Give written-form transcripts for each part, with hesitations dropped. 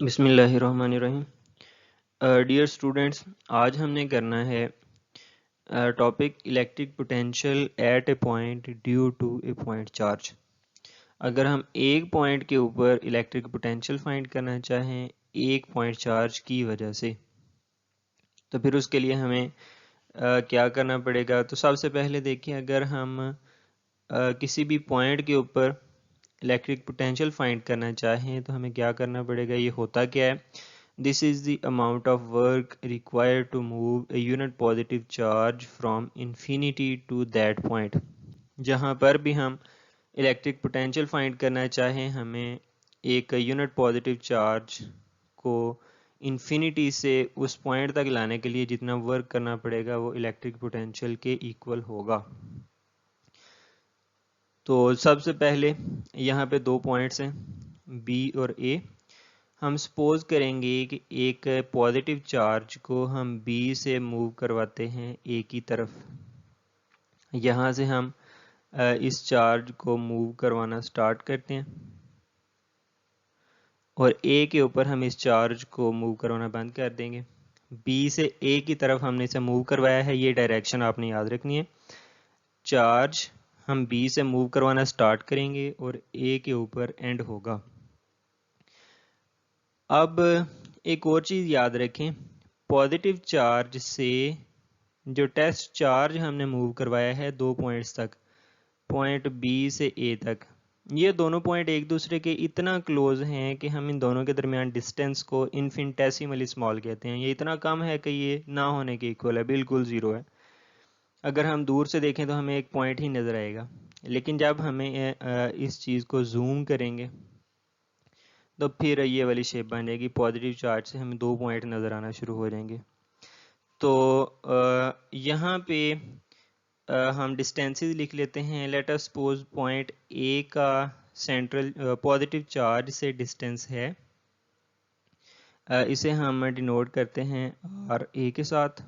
बिस्मिल्लाहिर्रहमानिर्रहीम। Dear students, आज हमने करना है topic electric potential at a point due to a point charge. अगर हम एक पॉइंट के ऊपर इलेक्ट्रिक पोटेंशियल फाइंड करना चाहें एक पॉइंट चार्ज की वजह से, तो फिर उसके लिए हमें क्या करना पड़ेगा। तो सबसे पहले देखिए, अगर हम किसी भी पॉइंट के ऊपर इलेक्ट्रिक पोटेंशियल फाइंड करना चाहें तो हमें क्या करना पड़ेगा। ये होता क्या है? This is the amount of work required to move a unit positive charge from infinity to that point। जहाँ पर भी हम इलेक्ट्रिक पोटेंशियल फाइंड करना चाहें, हमें एक यूनिट पॉजिटिव चार्ज को इन्फिनिटी से उस पॉइंट तक लाने के लिए जितना वर्क करना पड़ेगा वो इलेक्ट्रिक पोटेंशियल के इक्वल होगा। तो सबसे पहले यहाँ पे दो पॉइंट्स हैं बी और ए। हम सपोज करेंगे कि एक पॉजिटिव चार्ज को हम बी से मूव करवाते हैं ए की तरफ। यहाँ से हम इस चार्ज को मूव करवाना स्टार्ट करते हैं और ए के ऊपर हम इस चार्ज को मूव करवाना बंद कर देंगे। बी से ए की तरफ हमने इसे मूव करवाया है, ये डायरेक्शन आपने याद रखनी है। चार्ज हम बी से मूव करवाना स्टार्ट करेंगे और ए के ऊपर एंड होगा। अब एक और चीज़ याद रखें, पॉजिटिव चार्ज से जो टेस्ट चार्ज हमने मूव करवाया है दो पॉइंट्स तक, पॉइंट बी से ए तक, ये दोनों पॉइंट एक दूसरे के इतना क्लोज हैं कि हम इन दोनों के दरमियान डिस्टेंस को इन्फिनिटेसिमली स्मॉल कहते हैं। ये इतना कम है कि ये ना होने के इक्वल है, बिल्कुल ज़ीरो है। अगर हम दूर से देखें तो हमें एक पॉइंट ही नज़र आएगा, लेकिन जब हमें इस चीज़ को जूम करेंगे तो फिर ये वाली शेप बन जाएगी। पॉजिटिव चार्ज से हमें दो पॉइंट नज़र आना शुरू हो जाएंगे। तो यहाँ पे हम डिस्टेंसेस लिख लेते हैं। Late us suppose point A का सेंट्रल पॉजिटिव चार्ज से डिस्टेंस है, इसे हम डिनोट करते हैं आर ए के साथ।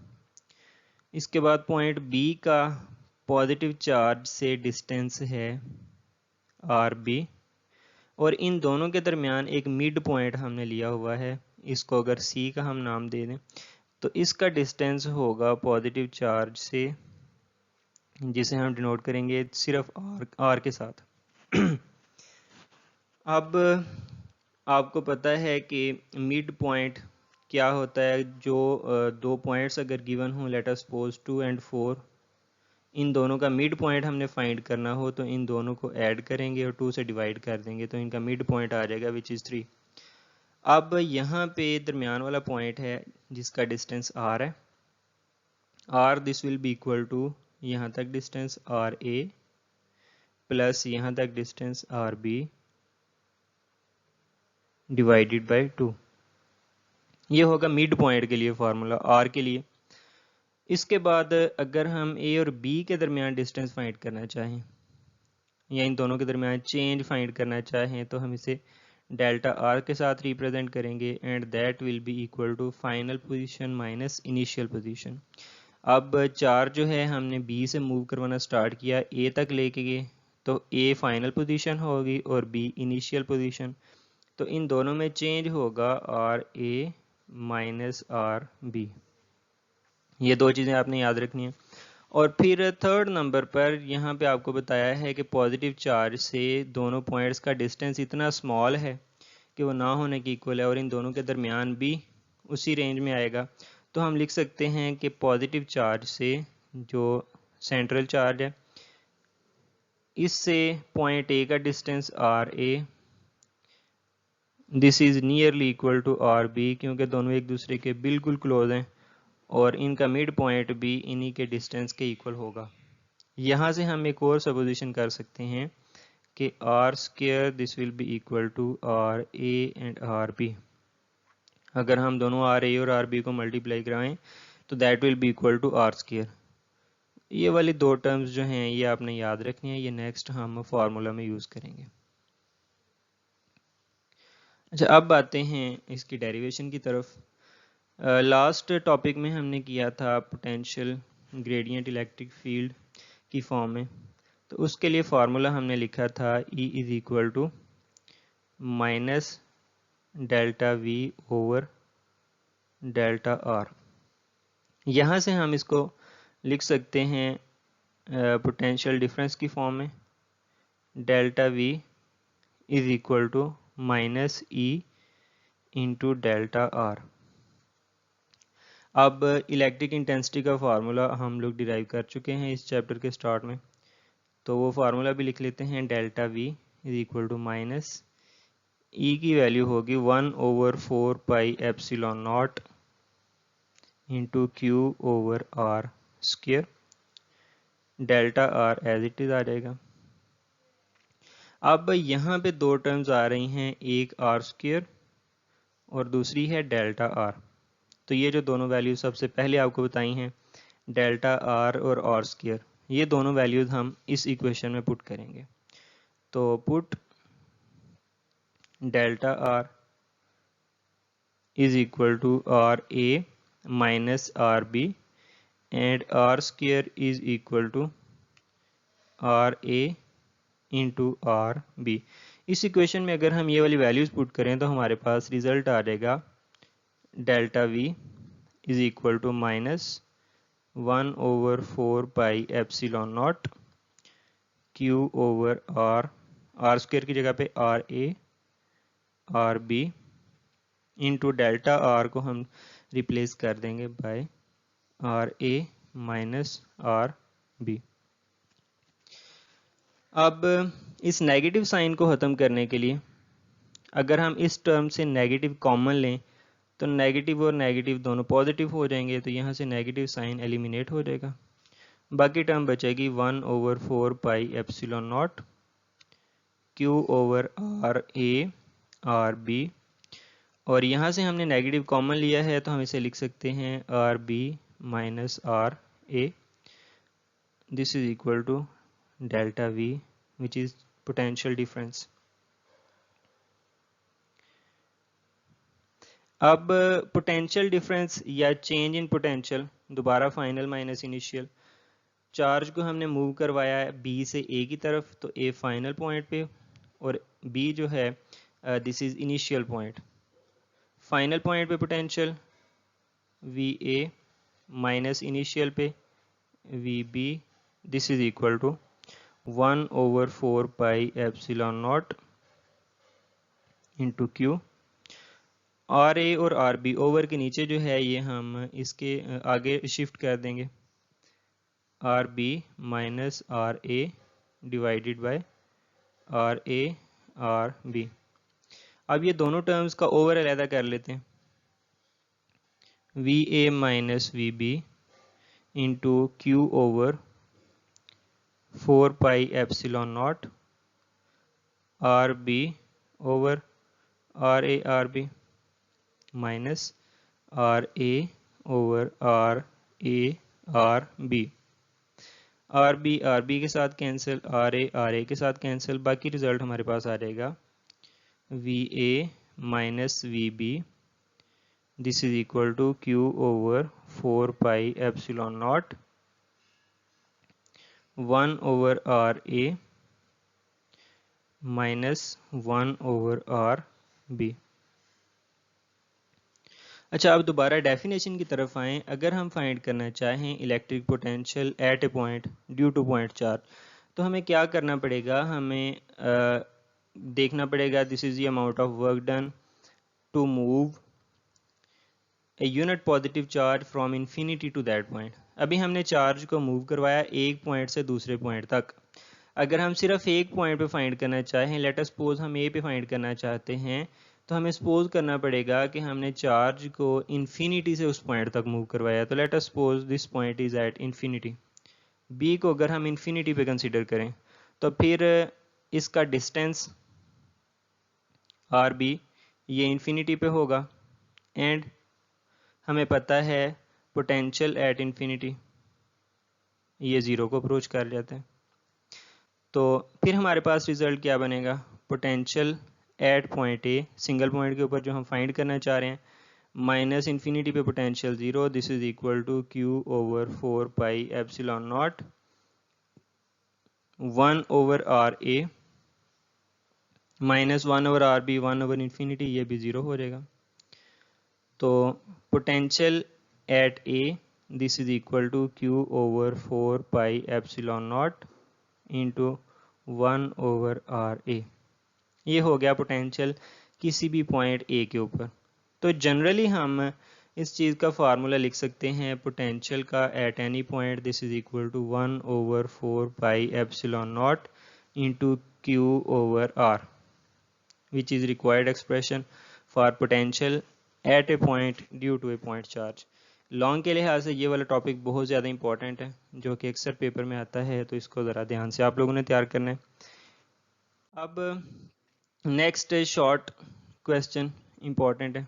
इसके बाद पॉइंट बी का पॉजिटिव चार्ज से डिस्टेंस है आर बी, और इन दोनों के दरमियान एक मिड पॉइंट हमने लिया हुआ है, इसको अगर सी का हम नाम दे दें तो इसका डिस्टेंस होगा पॉजिटिव चार्ज से, जिसे हम डिनोट करेंगे सिर्फ आर के साथ। अब आपको पता है कि मिड पॉइंट क्या होता है। जो दो पॉइंट्स अगर गिवन हो, लेट अस सपोज 2 और 4, इन दोनों का मिड पॉइंट हमने फाइंड करना हो तो इन दोनों को ऐड करेंगे और 2 से डिवाइड कर देंगे तो इनका मिड पॉइंट आ जाएगा विच इज़ 3। अब यहाँ पे दरमियान वाला पॉइंट है जिसका डिस्टेंस आर है। R this will be equal to यहाँ तक डिस्टेंस आर ए प्लस यहाँ तक distance r B divided by 2। ये होगा मिड पॉइंट के लिए फार्मूला आर के लिए। इसके बाद अगर हम ए और बी के दरमियान डिस्टेंस फाइंड करना चाहें या इन दोनों के दरमियान चेंज फाइंड करना चाहें तो हम इसे डेल्टा आर के साथ रिप्रेजेंट करेंगे and that will be equal to final position minus initial position. अब चार्ज जो है हमने बी से मूव करवाना स्टार्ट किया, ए तक लेके गए, तो ए फाइनल पोजीशन होगी और बी इनिशियल पोजीशन। तो इन दोनों में चेंज होगा r A minus r B. ये दो चीज़ें आपने याद रखनी है। और फिर थर्ड नंबर पर यहाँ पे आपको बताया है कि पॉजिटिव चार्ज से दोनों पॉइंट्स का डिस्टेंस इतना स्मॉल है कि वो ना होने की इक्वल है और इन दोनों के दरमियान भी उसी रेंज में आएगा। तो हम लिख सकते हैं कि पॉजिटिव चार्ज से जो सेंट्रल चार्ज है इससे पॉइंट ए का distance r A, this is nearly equal to r B, क्योंकि दोनों एक दूसरे के बिल्कुल क्लोज हैं और इनका मिड पॉइंट भी इन्हीं के डिस्टेंस के इक्वल होगा। यहाँ से हम एक और सपोजिशन कर सकते हैं कि r square this will be equal to r A and r B. अगर हम दोनों आर ए और आर बी को मल्टीप्लाई कराएं तो that will be equal to r square. ये वाली दो टर्म्स जो हैं ये आपने याद रखनी है, ये नेक्स्ट हम फार्मूला में यूज़ करेंगे। अच्छा, अब आते हैं इसकी डेरिवेशन की तरफ। लास्ट टॉपिक में हमने किया था पोटेंशियल ग्रेडियंट इलेक्ट्रिक फील्ड की फॉर्म में, तो उसके लिए फार्मूला हमने लिखा था E is equal to minus delta V over delta r. यहाँ से हम इसको लिख सकते हैं पोटेंशियल डिफरेंस की फॉर्म में, delta V is equal to minus E into delta r. अब इलेक्ट्रिक इंटेंसिटी का फार्मूला हम लोग डिराइव कर चुके हैं इस चैप्टर के स्टार्ट में, तो वो फार्मूला भी लिख लेते हैं। Delta V is equal to minus E की वैल्यू होगी 1/4 pi epsilon not into Q over are square, delta R as it is आ जाएगा। अब यहाँ पे दो टर्म्स आ रही हैं, एक आर स्क्वायर और दूसरी है डेल्टा आर। तो ये जो दोनों वैल्यूज सबसे पहले आपको बताई हैं, डेल्टा आर और आर स्क्वायर, ये दोनों वैल्यूज हम इस इक्वेशन में पुट करेंगे। तो put delta r is equal to r A minus r B and r square is equal to r A into r B. इस इक्वेशन में अगर हम ये वाली वैल्यूज पुट करें तो हमारे पास रिजल्ट आ जाएगा delta V is equal to minus 1/4 pi epsilon naught Q over r, r square की जगह पे r A r B into delta r को हम रिप्लेस कर देंगे by r A minus r B. अब इस नेगेटिव साइन को ख़त्म करने के लिए अगर हम इस टर्म से नेगेटिव कॉमन लें तो नेगेटिव और नेगेटिव दोनों पॉजिटिव हो जाएंगे, तो यहाँ से नेगेटिव साइन एलिमिनेट हो जाएगा। बाकी टर्म बचेगी 1/4 pi epsilon naught Q over r A r B, और यहाँ से हमने नेगेटिव कॉमन लिया है तो हम इसे लिख सकते हैं r B minus r A. This is equal to delta V which is potential difference. अब पोटेंशियल डिफरेंस या चेंज इन पोटेंशियल, दोबारा फाइनल माइनस इनिशियल, चार्ज को हमने मूव करवाया है बी से ए की तरफ, तो ए फाइनल पॉइंट पे और बी जो है this is initial point. Final point पे potential V A minus initial पे V B, this is equal to 1/4 pi epsilon not into Q. R A और आर बी ओवर के नीचे जो है ये हम इसके आगे शिफ्ट कर देंगे, r B minus r A divided by r A r B. अब ये दोनों टर्म्स का ओवर अलहदा कर लेते हैं, V A minus V B into Q over 4 pi epsilon naught r B over r A minus r A over r A r B. R B के साथ कैंसिल, आर ए के साथ cancel, बाकी result हमारे पास आ जाएगा V A minus V B, this is equal to Q over 4 pi epsilon naught 1 over r A minus 1 over r B. अच्छा, अब दोबारा डेफिनेशन की तरफ आएँ। अगर हम फाइंड करना चाहें electric potential at a point due to point charge, तो हमें क्या करना पड़ेगा, हमें देखना पड़ेगा this is the amount of work done to move a unit positive charge from infinity to that point. अभी हमने चार्ज को मूव करवाया एक पॉइंट से दूसरे पॉइंट तक। अगर हम सिर्फ एक पॉइंट पे फाइंड करना चाहें, लेट अस सपोज हम ए पे फाइंड करना चाहते हैं, तो हमें सपोज करना पड़ेगा कि हमने चार्ज को इन्फिनिटी से उस पॉइंट तक मूव करवाया। तो let us suppose this point is at infinity. B को अगर हम इन्फिनिटी पे कंसीडर करें तो फिर इसका डिस्टेंस आर बी ये इन्फिनिटी पे होगा, एंड हमें पता है पोटेंशियल एट इन्फिनिटी ये ज़ीरो को अप्रोच कर जाते हैं। तो फिर हमारे पास रिजल्ट क्या बनेगा, potential at point A, single point के ऊपर जो हम फाइंड करना चाह रहे हैं, माइनस इन्फिनिटी पे potential zero, this is equal to Q over 4 pi epsilon naught 1 over r A -1/r भी 1/∞, ये भी 0 हो जाएगा। तो potential at A this is equal to Q/4πε0 into 1/r। ये हो गया पोटेंशियल किसी भी पॉइंट ए के ऊपर। तो जनरली हम इस चीज़ का फार्मूला लिख सकते हैं पोटेंशियल का at any point this is equal to 1/4πε0 into Q/r which is required expression for potential at a point due to a point charge। Long के लिहाज से ये वाला टॉपिक बहुत ज़्यादा इंपॉर्टेंट है जो कि अक्सर पेपर में आता है, तो इसको ज़रा ध्यान से आप लोगों ने तैयार करना है। अब नेक्स्ट शॉर्ट क्वेश्चन इंपॉर्टेंट है,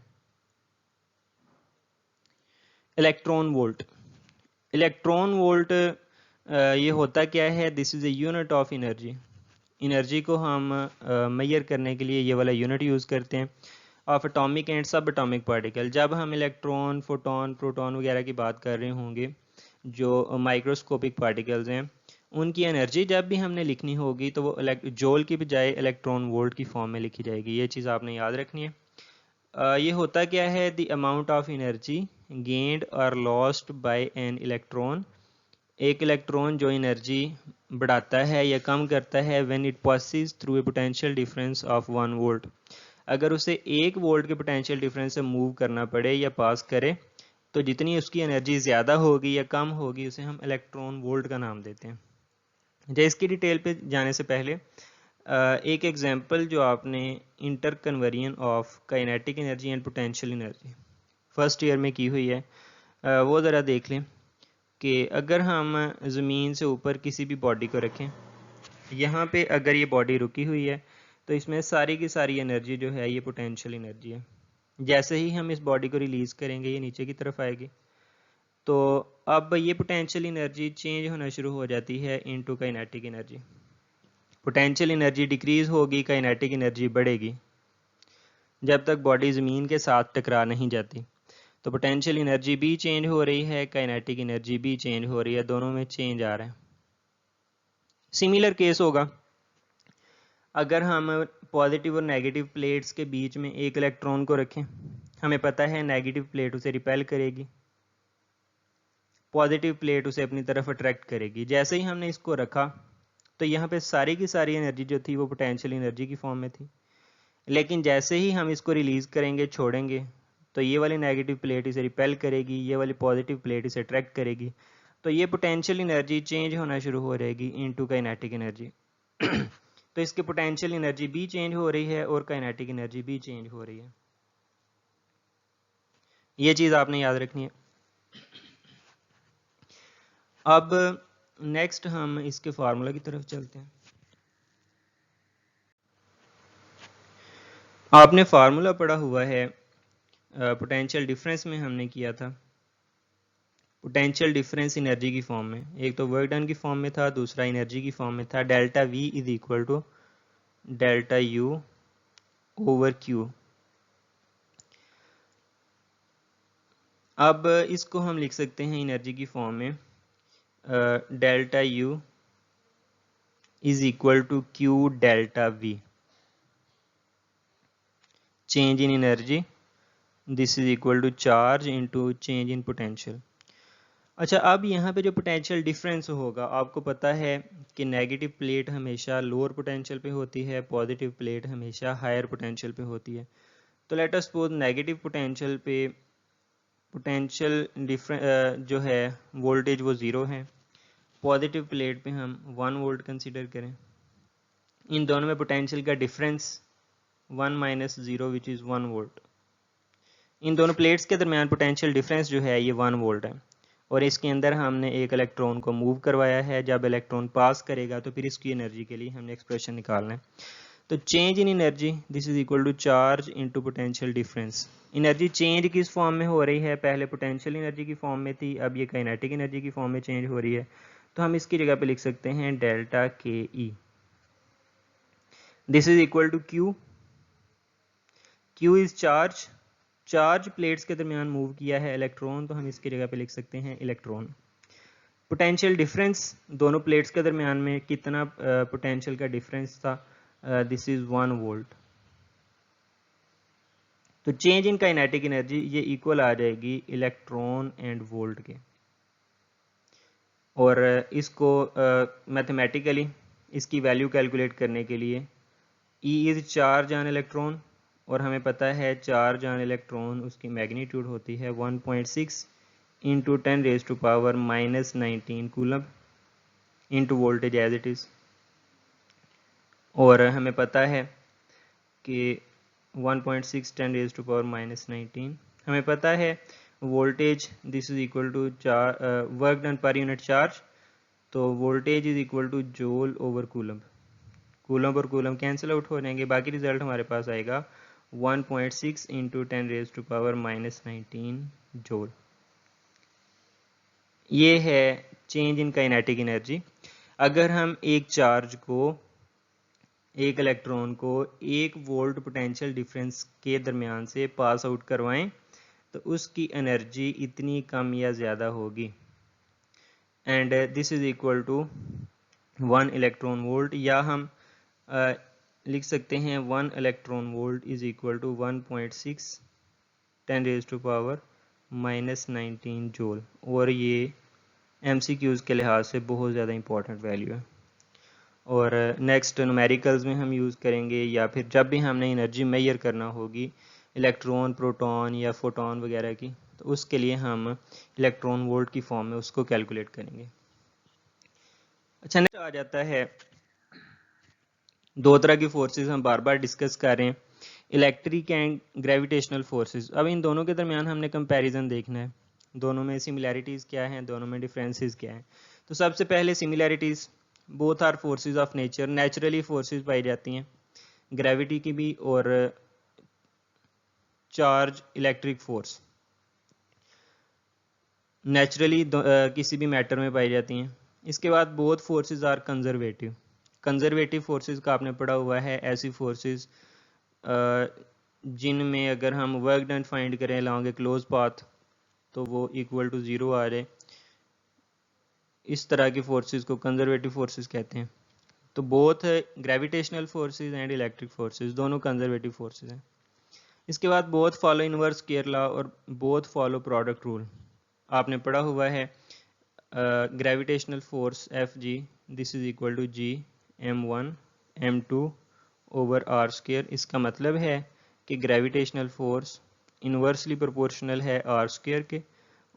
इलेक्ट्रॉन वोल्ट। इलेक्ट्रॉन वोल्ट ये होता क्या है, this is a unit of energy. Energy को हम मेजर करने के लिए ये वाला यूनिट यूज़ करते हैं ऑफ एटॉमिक एंड सब एटॉमिक पार्टिकल। जब हम इलेक्ट्रॉन, फोटोन, प्रोटॉन वगैरह की बात कर रहे होंगे जो माइक्रोस्कोपिक पार्टिकल्स हैं, उनकी एनर्जी जब भी हमने लिखनी होगी तो वो जूल की बजाय इलेक्ट्रॉन वोल्ट की फॉर्म में लिखी जाएगी। ये चीज़ आपने याद रखनी है। ये होता क्या है, the amount of energy gained और लॉस्ट बाय एन इलेक्ट्रॉन। एक इलेक्ट्रॉन जो एनर्जी बढ़ाता है या कम करता है when it passes through a potential difference of 1 volt. अगर उसे 1 वोल्ट के पोटेंशियल डिफरेंस से मूव करना पड़े या पास करे तो जितनी उसकी एनर्जी ज़्यादा होगी या कम होगी उसे हम इलेक्ट्रॉन वोल्ट का नाम देते हैं। जैसे इसकी डिटेल पे जाने से पहले एक एग्जांपल जो आपने inter conversion of kinetic energy and potential energy first year में की हुई है, वो ज़रा देख लें कि अगर हम ज़मीन से ऊपर किसी भी बॉडी को रखें, यहाँ पे अगर ये बॉडी रुकी हुई है तो इसमें सारी की सारी एनर्जी जो है ये पोटेंशियल एनर्जी है। जैसे ही हम इस बॉडी को रिलीज़ करेंगे ये नीचे की तरफ आएगी, तो अब ये पोटेंशियल एनर्जी चेंज होना शुरू हो जाती है into kinetic energy. Potential energy decrease होगी, काइनेटिक एनर्जी बढ़ेगी जब तक बॉडी ज़मीन के साथ टकरा नहीं जाती। तो पोटेंशियल एनर्जी भी चेंज हो रही है, काइनेटिक एनर्जी भी चेंज हो रही है, दोनों में चेंज आ रहा है। सिमिलर केस होगा अगर हम पॉजिटिव और नेगेटिव प्लेट्स के बीच में एक इलेक्ट्रॉन को रखें। हमें पता है नेगेटिव प्लेट उसे रिपेल करेगी, पॉजिटिव प्लेट उसे अपनी तरफ अट्रैक्ट करेगी। जैसे ही हमने इसको रखा तो यहाँ पे सारी की सारी एनर्जी जो थी वो पोटेंशियल एनर्जी की फॉर्म में थी, लेकिन जैसे ही हम इसको रिलीज़ करेंगे, छोड़ेंगे, तो ये वाली नेगेटिव प्लेट इसे रिपेल करेगी, ये वाली पॉजिटिव प्लेट इसे अट्रैक्ट करेगी। तो ये पोटेंशियल एनर्जी चेंज होना शुरू हो जाएगी इनटू काइनेटिक एनर्जी। तो इसके पोटेंशियल एनर्जी भी चेंज हो रही है और काइनेटिक एनर्जी भी चेंज हो रही है। ये चीज़ आपने याद रखनी है। अब नेक्स्ट हम इसके फार्मूला की तरफ चलते हैं। आपने फार्मूला पढ़ा हुआ है, पोटेंशियल डिफरेंस में हमने किया था। पोटेंशियल डिफरेंस एनर्जी की फॉर्म में, एक तो वर्क डन की फॉर्म में था, दूसरा एनर्जी की फॉर्म में था। Delta V is equal to delta U over Q. अब इसको हम लिख सकते हैं एनर्जी की फॉर्म में, delta U is equal to Q delta V, change in energy this is equal to charge into change in potential. अच्छा, अब यहाँ पे जो पोटेंशियल डिफरेंस होगा, आपको पता है कि नेगेटिव प्लेट हमेशा लोअर पोटेंशियल पे होती है, पॉजिटिव प्लेट हमेशा हायर पोटेंशियल पे होती है। तो let us suppose negative potential पे पोटेंशियल डिफरेंस जो है वोल्टेज वो 0 है, पॉजिटिव प्लेट पे हम 1 वोल्ट कंसिडर करें। इन दोनों में पोटेंशियल का difference 1 minus 0 which is 1 volt. इन दोनों प्लेट्स के दरमियान पोटेंशियल डिफरेंस जो है ये 1 वोल्ट है, और इसके अंदर हमने एक इलेक्ट्रॉन को मूव करवाया है। जब इलेक्ट्रॉन पास करेगा तो फिर इसकी एनर्जी के लिए हमने एक्सप्रेशन निकालना है। तो change in energy this is equal to charge into potential difference. Energy change किस फॉर्म में हो रही है, पहले पोटेंशियल एनर्जी की फॉर्म में थी, अब ये काइनेटिक एनर्जी की फॉर्म में चेंज हो रही है। तो हम इसकी जगह पे लिख सकते हैं डेल्टा के E. This is equal to Q, Q is charge, charge plates के दरमियान मूव किया है इलेक्ट्रॉन, तो हम इसकी जगह पे लिख सकते हैं इलेक्ट्रॉन। पोटेंशियल डिफरेंस दोनों प्लेट्स के दरमियान में कितना पोटेंशियल का डिफरेंस था, दिस इज 1 वोल्ट। तो चेंज इन काइनेटिक एनर्जी ये इक्वल आ जाएगी इलेक्ट्रॉन एंड वोल्ट के। और इसको मैथमेटिकली इसकी वैल्यू कैलकुलेट करने के लिए E is charge on electron, और हमें पता है चार्ज ऑन इलेक्ट्रॉन उसकी मैग्नीट्यूड होती है 1.6 into 10⁻⁻19 coulomb into voltage as it is. और हमें पता है कि 1.6 10⁻⁻19 हमें पता है voltage this is equal to work done per unit charge, तो voltage is equal to joule over coulomb. Coulomb और कूलम कैंसिल आउट हो जाएंगे, बाकी रिजल्ट हमारे पास आएगा 1.6 इंटू 10⁻⁻19 जूल। ये है चेंज इन काइनेटिक एनर्जी। अगर हम एक चार्ज को, एक इलेक्ट्रॉन को 1 वोल्ट पोटेंशियल डिफरेंस के दरमियान से पास आउट करवाएं तो उसकी एनर्जी इतनी कम या ज़्यादा होगी, and this is equal to 1 electron volt, या हम लिख सकते हैं 1 electron volt is equal to 1.6 10⁻⁻19 joule. और ये MCQs के लिहाज से बहुत ज़्यादा इंपॉर्टेंट वैल्यू है, और नेक्स्ट न्यूमेरिकल्स में हम यूज़ करेंगे, या फिर जब भी हमने एनर्जी मेजर करना होगी इलेक्ट्रॉन, प्रोटॉन या फोटॉन वगैरह की, तो उसके लिए हम इलेक्ट्रॉन वोल्ट की फॉर्म में उसको कैलकुलेट करेंगे। अच्छा, नेक्स्ट आ जाता है, दो तरह की फोर्सेस हम बार बार डिस्कस कर रहे हैं, इलेक्ट्रिक एंड ग्रेविटेशनल फोर्सेस। अब इन दोनों के दरमियान हमने कंपैरिजन देखना है, दोनों में सिमिलैरिटीज़ क्या हैं, दोनों में डिफरेंसेस क्या हैं। तो सबसे पहले similarities, both are forces of nature, naturally forces पाई जाती हैं, ग्रेविटी की भी और चार्ज इलेक्ट्रिक फोर्स नेचुरली किसी भी मैटर में पाई जाती हैं। इसके बाद both forces are conservative. Conservative forces का आपने पढ़ा हुआ है, ऐसी फोर्सेस जिनमें अगर हम वर्क डन फाइंड करें अलॉन्ग ए क्लोज पाथ तो वो इक्वल टू 0 आ जाए, इस तरह की फोर्सेस को कंजर्वेटिव फोर्सेस कहते हैं। तो both gravitational forces and electric forces दोनों कंजर्वेटिव फोर्सेस हैं। इसके बाद both follow inverse square law और बोथ फॉलो प्रोडक्ट रूल। आपने पढ़ा हुआ है gravitational force Fg this is equal to G m1 m2 over are square. इसका मतलब है कि ग्रेविटेशनल फोर्स इन्वर्सली प्रोपोर्शनल है आर स्क्वायर के,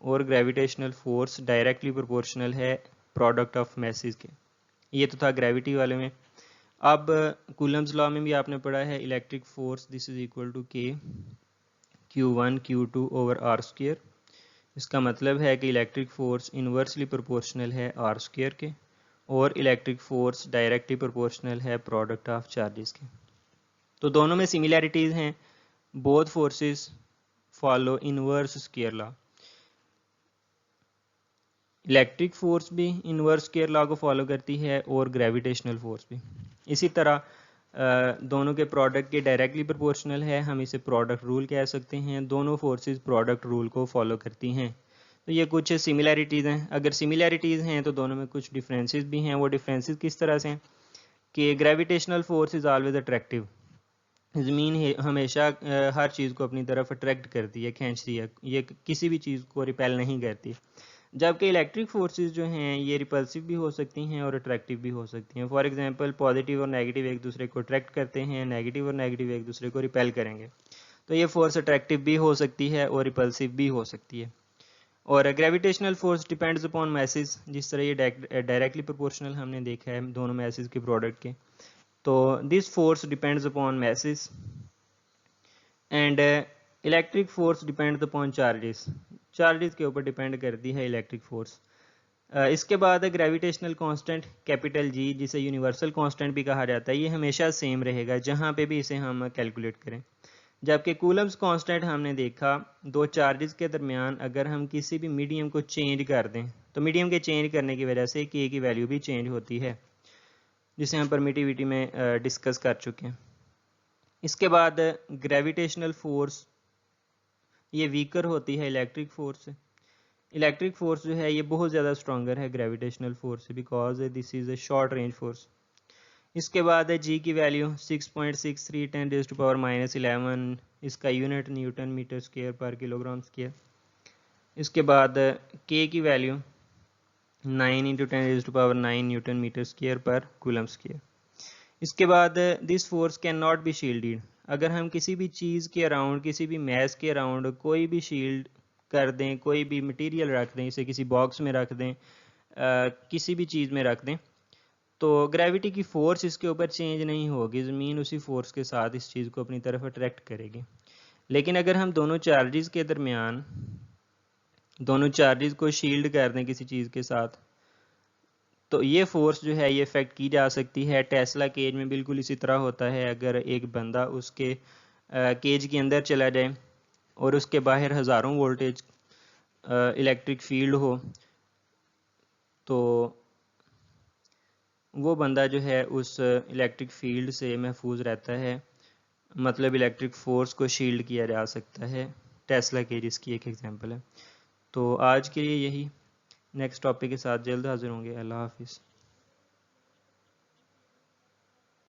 और ग्रेविटेशनल फोर्स डायरेक्टली प्रोपोर्शनल है प्रोडक्ट ऑफ मैसेज के। ये तो था ग्रेविटी वाले में। अब कूलम्स लॉ में भी आपने पढ़ा है electric force this is equal to K Q1 Q2 over are square. इसका मतलब है कि इलेक्ट्रिक फोर्स इन्वर्सली प्रोपोर्शनल है आर स्क्वायर के, और इलेक्ट्रिक फोर्स डायरेक्टली प्रोपोर्शनल है प्रोडक्ट ऑफ चार्जेस के। तो दोनों में सिमिलैरिटीज़ हैं, both forces follow inverse square law. Electric force भी इनवर्स स्क्वायर लॉ को फॉलो करती है और ग्रेविटेशनल फोर्स भी। इसी तरह दोनों के प्रोडक्ट के डायरेक्टली प्रोपोर्शनल है, हम इसे प्रोडक्ट रूल कह सकते हैं। दोनों फोर्सेस प्रोडक्ट रूल को फॉलो करती हैं। तो ये कुछ सिमिलैरिटीज़ हैं। अगर सिमिलैरिटीज़ हैं तो दोनों में कुछ डिफरेंसेस भी हैं। वो डिफरेंसेस किस तरह से हैं कि gravitational force is always attractive, ज़मीन हमेशा हर चीज़ को अपनी तरफ अट्रैक्ट करती है, खींचती है, ये किसी भी चीज़ को रिपेल नहीं करती। जबकि इलेक्ट्रिक फोर्सेस जो हैं ये रिपल्सिव भी हो सकती हैं और अट्रैक्टिव भी हो सकती हैं। फॉर एग्जांपल पॉजिटिव और नेगेटिव एक दूसरे को अट्रैक्ट करते हैं, नेगेटिव और नेगेटिव एक दूसरे को रिपेल करेंगे। तो ये फोर्स अट्रैक्टिव भी हो सकती है और रिपल्सिव भी हो सकती है। और gravitational force depends upon message, जिस तरह ये डायरेक्टली प्रोपोर्शनल हमने देखा है दोनों मैसेज के प्रोडक्ट के। तो this force depends upon message and electric force depends upon charges. Charges के ऊपर डिपेंड करती है इलेक्ट्रिक फोर्स। इसके बाद ग्रेविटेशनल कांस्टेंट कैपिटल G, जिसे यूनिवर्सल कांस्टेंट भी कहा जाता है, ये हमेशा सेम रहेगा जहाँ पे भी इसे हम कैलकुलेट करें। जबकि कूलम्स कांस्टेंट हमने देखा, दो चार्जेस के दरमियान अगर हम किसी भी मीडियम को चेंज कर दें तो मीडियम के चेंज करने की वजह से K की वैल्यू भी चेंज होती है, जिसे हम परमिटिविटी में डिस्कस कर चुके हैं। इसके बाद ग्रेविटेशनल फोर्स ये वीकर होती है इलेक्ट्रिक फोर्स से। इलेक्ट्रिक फोर्स जो है ये बहुत ज़्यादा स्ट्रॉन्गर है ग्रेविटेशनल फोर्स से, because this is a short range force. इसके बाद है जी की वैल्यू 6.63 10⁻⁻11, इसका यूनिट न्यूटन मीटर स्क्वायर पर किलोग्राम स्क्वायर। इसके बाद के की वैल्यू 9 × 10⁻9 न्यूटन मीटर स्क्वायर पर कूलम स्क्वायर। इसके बाद this force can not be shielded, अगर हम किसी भी चीज़ के अराउंड, किसी भी मैस के अराउंड कोई भी शील्ड कर दें, कोई भी मटेरियल रख दें, इसे किसी बॉक्स में रख दें, किसी भी चीज़ में रख दें, तो ग्रेविटी की फ़ोर्स इसके ऊपर चेंज नहीं होगी, ज़मीन उसी फोर्स के साथ इस चीज़ को अपनी तरफ अट्रैक्ट करेगी। लेकिन अगर हम दोनों चार्जेस के दरमियान, दोनों चार्जेस को शील्ड कर दें किसी चीज़ के साथ, तो ये फोर्स जो है ये इफेक्ट की जा सकती है। टेस्ला केज में बिल्कुल इसी तरह होता है, अगर एक बंदा उसके केज के अंदर चला जाए और उसके बाहर हज़ारों वोल्टेज इलेक्ट्रिक फील्ड हो, तो वो बंदा जो है उस इलेक्ट्रिक फील्ड से महफूज रहता है, मतलब इलेक्ट्रिक फोर्स को शील्ड किया जा सकता है। टेस्ला केज इसकी एक एग्जांपल है। तो आज के लिए यही, नेक्स्ट टॉपिक के साथ जल्द हाजिर होंगे। अल्लाह हाफिज़।